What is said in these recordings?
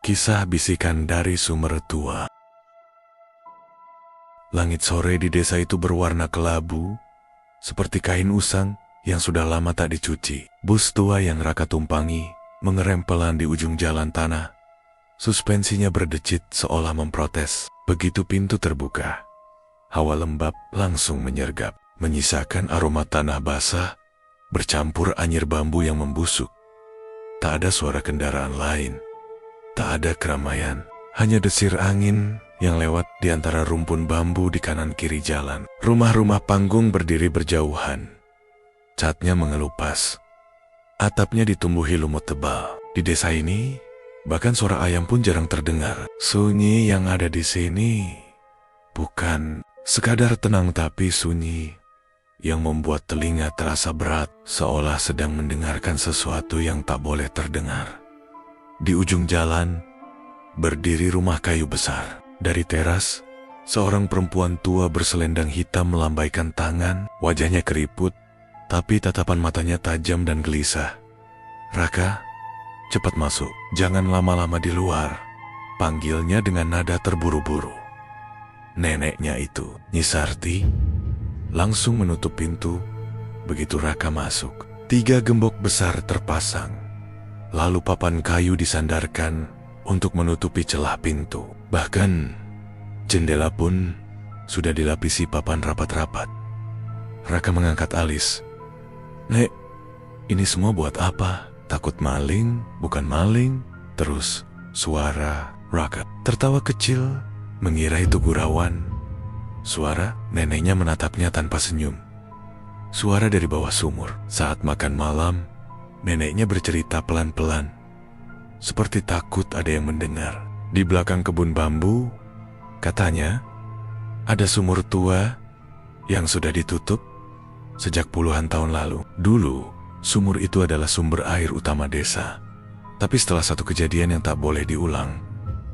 Kisah bisikan dari sumber tua. Langit sore di desa itu berwarna kelabu, seperti kain usang yang sudah lama tak dicuci. Bus tua yang Raka tumpangi mengerem pelan di ujung jalan tanah. Suspensinya berdecit seolah memprotes. Begitu pintu terbuka, hawa lembab langsung menyergap, menyisakan aroma tanah basah bercampur anyir bambu yang membusuk. Tak ada suara kendaraan lain. Tak ada keramaian, hanya desir angin yang lewat di antara rumpun bambu di kanan kiri jalan. Rumah-rumah panggung berdiri berjauhan. Catnya mengelupas. Atapnya ditumbuhi lumut tebal. Di desa ini, bahkan suara ayam pun jarang terdengar. Sunyi yang ada di sini bukan sekadar tenang, tapi sunyi yang membuat telinga terasa berat, seolah sedang mendengarkan sesuatu yang tak boleh terdengar. Di ujung jalan, berdiri rumah kayu besar. Dari teras, seorang perempuan tua berselendang hitam melambaikan tangan, wajahnya keriput, tapi tatapan matanya tajam dan gelisah. "Raka, cepat masuk, jangan lama-lama di luar," panggilnya dengan nada terburu-buru. Neneknya itu, Nyi Sarti, langsung menutup pintu begitu Raka masuk. 3 gembok besar terpasang. Lalu papan kayu disandarkan untuk menutupi celah pintu. Bahkan jendela pun sudah dilapisi papan rapat-rapat. Raka mengangkat alis. "Nek, ini semua buat apa? Takut maling? Bukan maling?" Terus suara Raka tertawa kecil, mengira itu gurauan. Suara neneknya menatapnya tanpa senyum. Suara dari bawah sumur. Saat makan malam, neneknya bercerita pelan-pelan, seperti takut ada yang mendengar. Di belakang kebun bambu, katanya, ada sumur tua yang sudah ditutup sejak puluhan tahun lalu. Dulu, sumur itu adalah sumber air utama desa. Tapi setelah satu kejadian yang tak boleh diulang,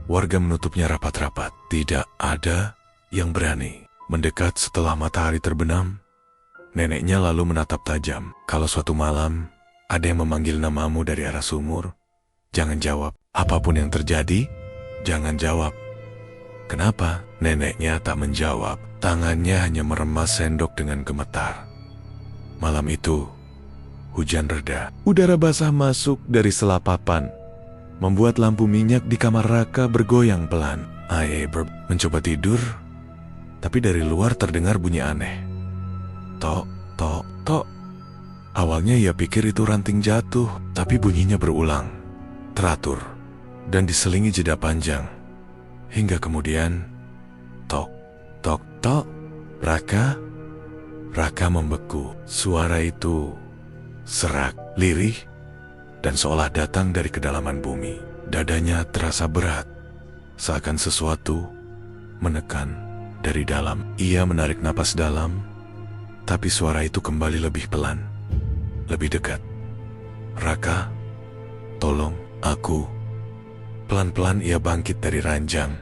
warga menutupnya rapat-rapat. Tidak ada yang berani mendekat setelah matahari terbenam. Neneknya lalu menatap tajam. Kalau suatu malam ada yang memanggil namamu dari arah sumur, jangan jawab. Apapun yang terjadi, jangan jawab. Kenapa? Neneknya tak menjawab. Tangannya hanya meremas sendok dengan gemetar. Malam itu, hujan reda. Udara basah masuk dari selapapan, membuat lampu minyak di kamar Raka bergoyang pelan. Aye mencoba tidur, tapi dari luar terdengar bunyi aneh. Tok, tok, tok. Awalnya ia pikir itu ranting jatuh, tapi bunyinya berulang, teratur, dan diselingi jeda panjang. Hingga kemudian, tok, tok, tok. Raka membeku. Suara itu serak, lirih, dan seolah datang dari kedalaman bumi. Dadanya terasa berat, seakan sesuatu menekan dari dalam. Ia menarik napas dalam, tapi suara itu kembali lebih pelan, lebih dekat. "Raka, tolong aku." Pelan-pelan ia bangkit dari ranjang.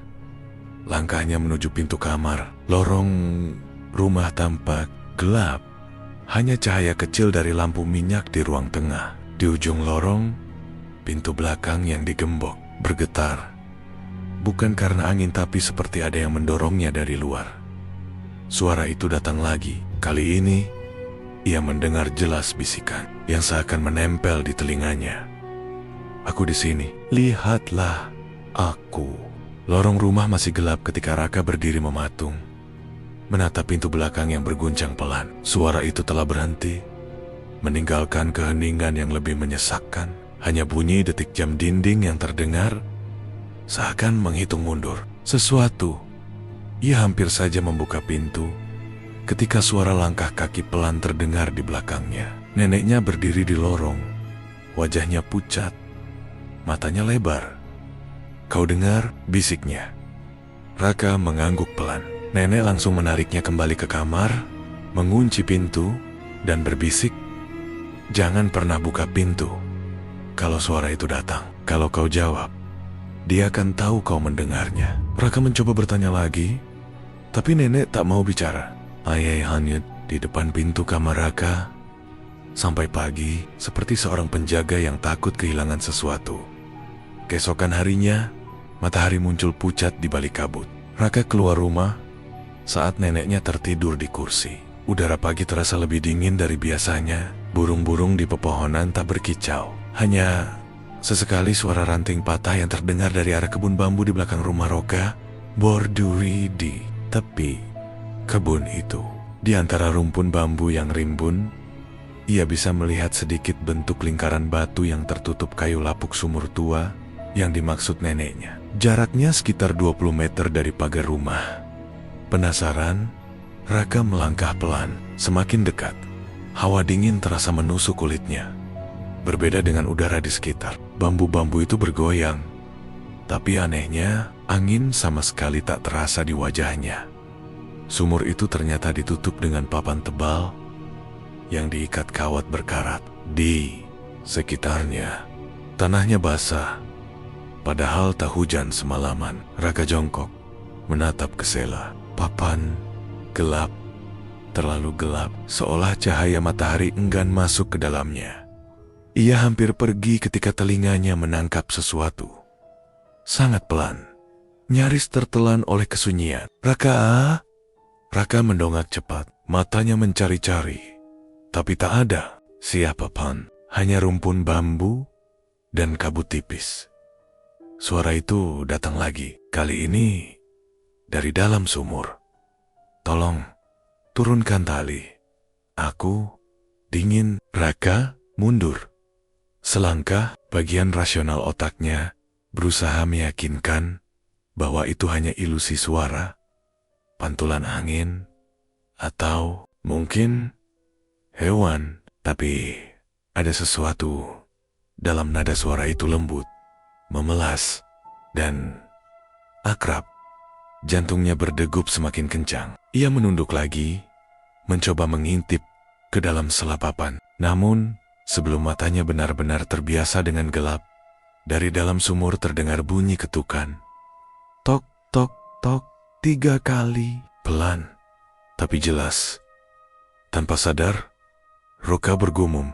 Langkahnya menuju pintu kamar. Lorong rumah tampak gelap. Hanya cahaya kecil dari lampu minyak di ruang tengah. Di ujung lorong, pintu belakang yang digembok bergetar. Bukan karena angin, tapi seperti ada yang mendorongnya dari luar. Suara itu datang lagi. Kali ini, ia mendengar jelas bisikan yang seakan menempel di telinganya. "Aku di sini. Lihatlah aku." Lorong rumah masih gelap ketika Raka berdiri mematung, menatap pintu belakang yang berguncang pelan. Suara itu telah berhenti, meninggalkan keheningan yang lebih menyesakkan. Hanya bunyi detik jam dinding yang terdengar, seakan menghitung mundur sesuatu. Ia hampir saja membuka pintu ketika suara langkah kaki pelan terdengar di belakangnya. Neneknya berdiri di lorong, wajahnya pucat, matanya lebar. "Kau dengar?" bisiknya. Raka mengangguk pelan. Nenek langsung menariknya kembali ke kamar, mengunci pintu, dan berbisik, "Jangan pernah buka pintu kalau suara itu datang. Kalau kau jawab, dia akan tahu kau mendengarnya." Raka mencoba bertanya lagi, tapi nenek tak mau bicara. Ayah hanyut di depan pintu kamar Raka sampai pagi, seperti seorang penjaga yang takut kehilangan sesuatu. Keesokan harinya, Matahari muncul pucat di balik kabut. Raka keluar rumah saat neneknya tertidur di kursi. Udara pagi terasa lebih dingin dari biasanya. Burung-burung di pepohonan tak berkicau. Hanya sesekali suara ranting patah yang terdengar dari arah kebun bambu di belakang rumah Roka berduri di tepi kebun itu. Di antara rumpun bambu yang rimbun, ia bisa melihat sedikit bentuk lingkaran batu yang tertutup kayu lapuk sumur tua yang dimaksud neneknya. Jaraknya sekitar 20 meter dari pagar rumah. Penasaran, Raka melangkah pelan. Semakin dekat, hawa dingin terasa menusuk kulitnya. Berbeda dengan udara di sekitar, bambu-bambu itu bergoyang. Tapi anehnya, angin sama sekali tak terasa di wajahnya. Sumur itu ternyata ditutup dengan papan tebal yang diikat kawat berkarat. Di sekitarnya, tanahnya basah. Padahal tak hujan semalaman. Raka jongkok, menatap ke sela. Papan gelap, terlalu gelap, seolah cahaya matahari enggan masuk ke dalamnya. Ia hampir pergi ketika telinganya menangkap sesuatu. Sangat pelan, nyaris tertelan oleh kesunyian. Raka mendongak cepat, matanya mencari-cari. Tapi tak ada siapapun, hanya rumpun bambu dan kabut tipis. Suara itu datang lagi, kali ini dari dalam sumur. Tolong, turunkan tali. Aku dingin. Raka mundur. Selangkah, bagian rasional otaknya berusaha meyakinkan bahwa itu hanya ilusi suara, pantulan angin, atau mungkin hewan. Tapi ada sesuatu dalam nada suara itu, lembut, memelas, dan akrab. Jantungnya berdegup semakin kencang. Ia menunduk lagi, mencoba mengintip ke dalam sela papan. Namun, sebelum matanya benar-benar terbiasa dengan gelap, dari dalam sumur terdengar bunyi ketukan. Tok, tok, tok, 3 kali. Pelan, tapi jelas. Tanpa sadar, Roka bergumum.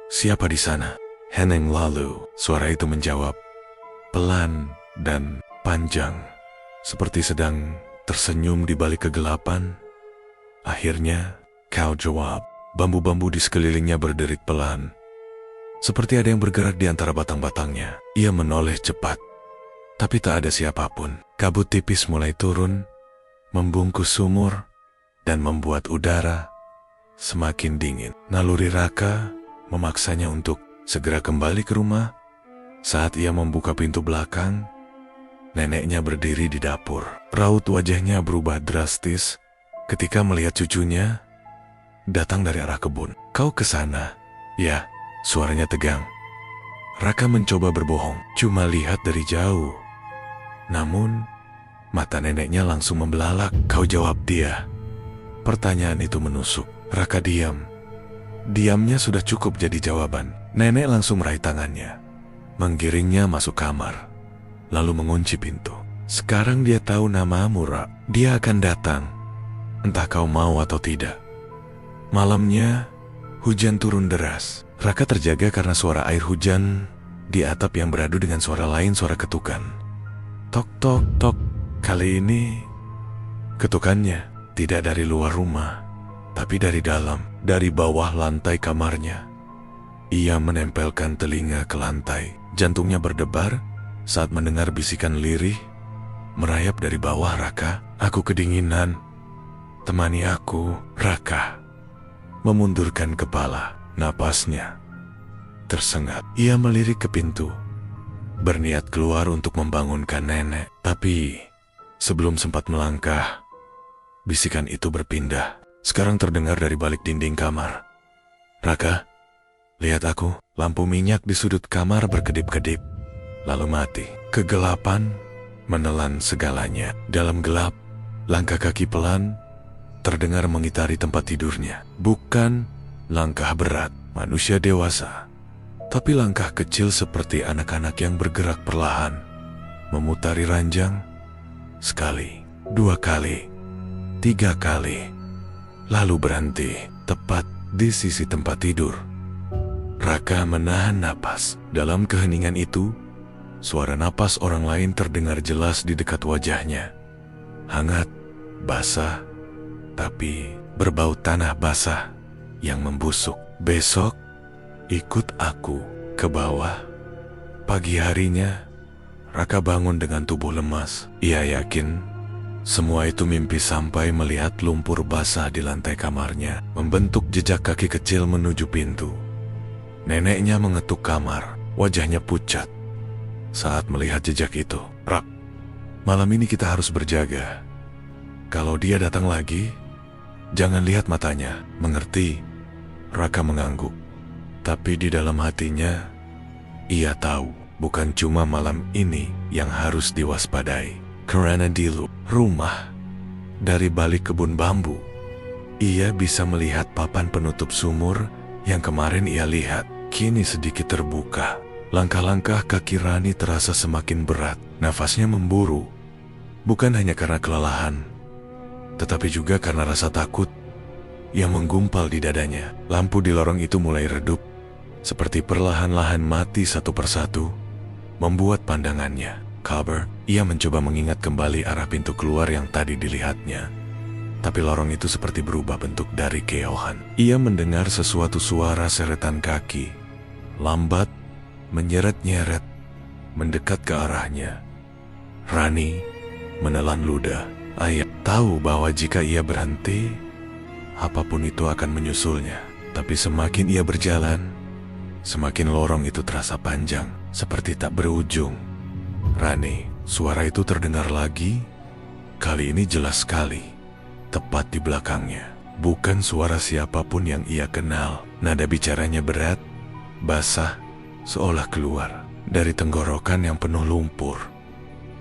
Siapa di sana? Heneng lalu, suara itu menjawab. Pelan dan panjang, seperti sedang tersenyum di balik kegelapan. Akhirnya, kau jawab. Bambu-bambu di sekelilingnya berderit pelan, seperti ada yang bergerak di antara batang-batangnya. Ia menoleh cepat, tapi tak ada siapapun. Kabut tipis mulai turun, membungkus sumur, dan membuat udara semakin dingin. Naluri Raka memaksanya untuk segera kembali ke rumah. Saat ia membuka pintu belakang, neneknya berdiri di dapur. Raut wajahnya berubah drastis ketika melihat cucunya datang dari arah kebun. Kau ke sana? Ya, suaranya tegang. Raka mencoba berbohong, cuma lihat dari jauh. Namun, mata neneknya langsung membelalak. Kau jawab dia. Pertanyaan itu menusuk. Raka diam. Diamnya sudah cukup jadi jawaban. Nenek langsung meraih tangannya, menggiringnya masuk kamar, lalu mengunci pintu. Sekarang dia tahu namamu, Rak. Dia akan datang, entah kau mau atau tidak. Malamnya, hujan turun deras. Raka terjaga karena suara air hujan di atap yang beradu dengan suara lain, suara ketukan. Tok, tok, tok. Kali ini, ketukannya tidak dari luar rumah, tapi dari dalam, dari bawah lantai kamarnya. Ia menempelkan telinga ke lantai. Jantungnya berdebar saat mendengar bisikan lirih merayap dari bawah. Raka, aku kedinginan. Temani aku, Raka. Memundurkan kepala, napasnya tersengat. Ia melirik ke pintu, berniat keluar untuk membangunkan nenek. Tapi sebelum sempat melangkah, bisikan itu berpindah. Sekarang terdengar dari balik dinding kamar. Raka, lihat aku. Lampu minyak di sudut kamar berkedip-kedip, lalu mati. Kegelapan menelan segalanya. Dalam gelap, langkah kaki pelan terdengar mengitari tempat tidurnya. Bukan langkah berat manusia dewasa, tapi langkah kecil seperti anak-anak yang bergerak perlahan, memutari ranjang. Sekali, 2 kali, 3 kali, lalu berhenti tepat di sisi tempat tidur. Raka menahan napas. Dalam keheningan itu, Suara napas orang lain terdengar jelas di dekat wajahnya. Hangat, basah, tapi berbau tanah basah yang membusuk. Besok, ikut aku ke bawah. Pagi harinya, Raka bangun dengan tubuh lemas. Ia yakin semua itu mimpi sampai melihat lumpur basah di lantai kamarnya membentuk jejak kaki kecil menuju pintu. Neneknya mengetuk kamar, wajahnya pucat saat melihat jejak itu. Rak, malam ini kita harus berjaga. Kalau dia datang lagi, jangan lihat matanya. Mengerti? Raka mengangguk. Tapi di dalam hatinya, ia tahu bukan cuma malam ini yang harus diwaspadai. Karena di rumah, dari balik kebun bambu, ia bisa melihat papan penutup sumur yang kemarin ia lihat. Kini sedikit terbuka. Langkah-langkah kaki Rani terasa semakin berat. Nafasnya memburu. Bukan hanya karena kelelahan, tetapi juga karena rasa takut yang menggumpal di dadanya. Lampu di lorong itu mulai redup, seperti perlahan-lahan mati satu persatu, membuat pandangannya kabur. Ia mencoba mengingat kembali arah pintu keluar yang tadi dilihatnya. Tapi lorong itu seperti berubah bentuk dari kejauhan. Ia mendengar sesuatu suara seretan kaki, lambat, menyeret-nyeret, mendekat ke arahnya. Rani menelan ludah. Ia tahu bahwa jika ia berhenti, apapun itu akan menyusulnya. Tapi semakin ia berjalan, semakin lorong itu terasa panjang, seperti tak berujung. Rani, suara itu terdengar lagi. Kali ini jelas sekali, tepat di belakangnya. Bukan suara siapapun yang ia kenal. Nada bicaranya berat, basah, seolah keluar dari tenggorokan yang penuh lumpur.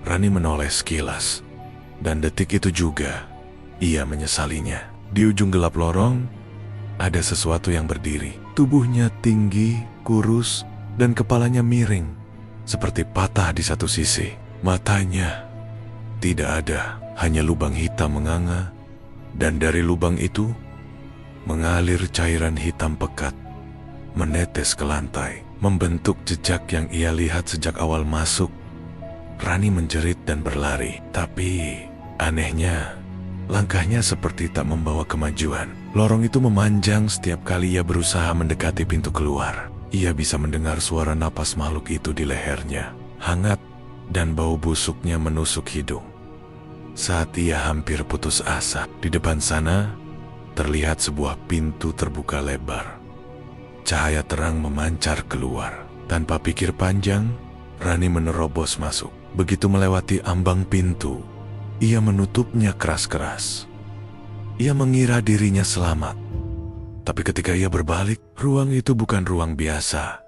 Rani menoleh sekilas, dan detik itu juga ia menyesalinya. Di ujung gelap lorong, ada sesuatu yang berdiri. Tubuhnya tinggi, kurus, dan kepalanya miring, seperti patah di satu sisi. Matanya tidak ada, hanya lubang hitam menganga, dan dari lubang itu mengalir cairan hitam pekat, menetes ke lantai, membentuk jejak yang ia lihat sejak awal masuk. Rani menjerit dan berlari, tapi anehnya, langkahnya seperti tak membawa kemajuan. Lorong itu memanjang setiap kali ia berusaha mendekati pintu keluar. Ia bisa mendengar suara napas makhluk itu di lehernya, hangat, dan bau busuknya menusuk hidung. Saat ia hampir putus asa, di depan sana terlihat sebuah pintu terbuka lebar. Cahaya terang memancar keluar. Tanpa pikir panjang, Rani menerobos masuk. Begitu melewati ambang pintu, ia menutupnya keras-keras. Ia mengira dirinya selamat. Tapi ketika ia berbalik, ruang itu bukan ruang biasa.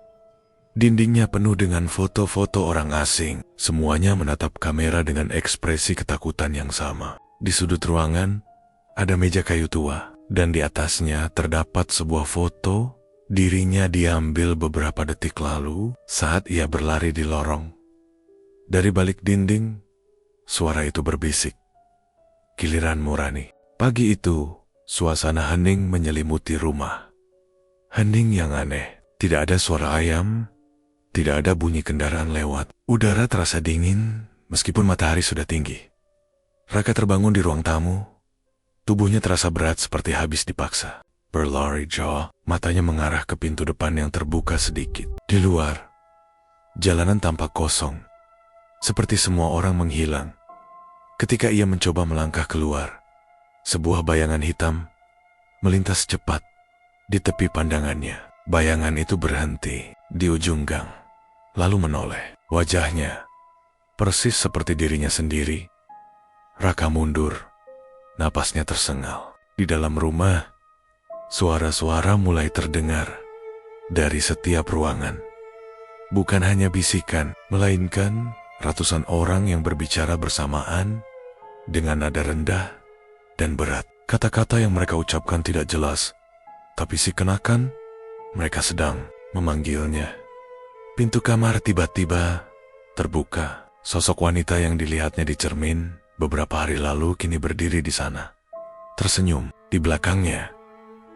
Dindingnya penuh dengan foto-foto orang asing. Semuanya menatap kamera dengan ekspresi ketakutan yang sama. Di sudut ruangan, ada meja kayu tua, dan di atasnya terdapat sebuah foto dirinya diambil beberapa detik lalu saat ia berlari di lorong. Dari balik dinding, suara itu berbisik, "Giliranmu, Rani." Pagi itu, suasana hening menyelimuti rumah. Hening yang aneh. Tidak ada suara ayam, tidak ada bunyi kendaraan lewat. Udara terasa dingin meskipun matahari sudah tinggi. Raka terbangun di ruang tamu. Tubuhnya terasa berat seperti habis dipaksa. Berlari jauh, matanya mengarah ke pintu depan yang terbuka sedikit. Di luar, jalanan tampak kosong, seperti semua orang menghilang. Ketika ia mencoba melangkah keluar, sebuah bayangan hitam melintas cepat di tepi pandangannya. Bayangan itu berhenti di ujung gang, lalu menoleh. Wajahnya persis seperti dirinya sendiri. Raka mundur, napasnya tersengal. Di dalam rumah, suara-suara mulai terdengar dari setiap ruangan. Bukan hanya bisikan, melainkan ratusan orang yang berbicara bersamaan dengan nada rendah dan berat. Kata-kata yang mereka ucapkan tidak jelas, tapi seakan-akan mereka sedang memanggilnya. Pintu kamar tiba-tiba terbuka. Sosok wanita yang dilihatnya di cermin beberapa hari lalu kini berdiri di sana. Tersenyum. Di belakangnya,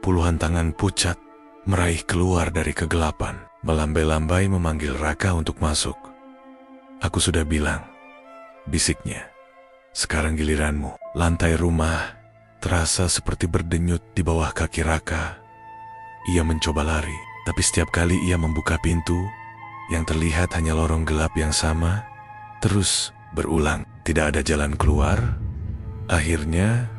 puluhan tangan pucat meraih keluar dari kegelapan, melambai-lambai memanggil Raka untuk masuk. Aku sudah bilang, bisiknya. Sekarang giliranmu. Lantai rumah terasa seperti berdenyut di bawah kaki Raka. Ia mencoba lari, tapi setiap kali ia membuka pintu, yang terlihat hanya lorong gelap yang sama, terus berulang. Tidak ada jalan keluar. Akhirnya,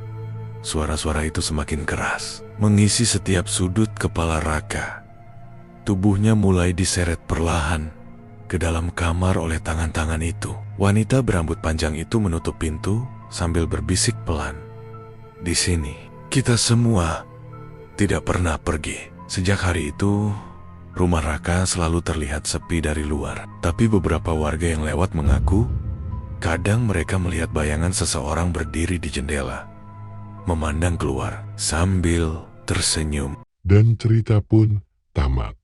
suara-suara itu semakin keras, mengisi setiap sudut kepala Raka. Tubuhnya mulai diseret perlahan ke dalam kamar oleh tangan-tangan itu. Wanita berambut panjang itu menutup pintu sambil berbisik pelan. Di sini, kita semua tidak pernah pergi. Sejak hari itu, rumah Raka selalu terlihat sepi dari luar. Tapi beberapa warga yang lewat mengaku, kadang mereka melihat bayangan seseorang berdiri di jendela, memandang keluar sambil tersenyum. Dan cerita pun tamat.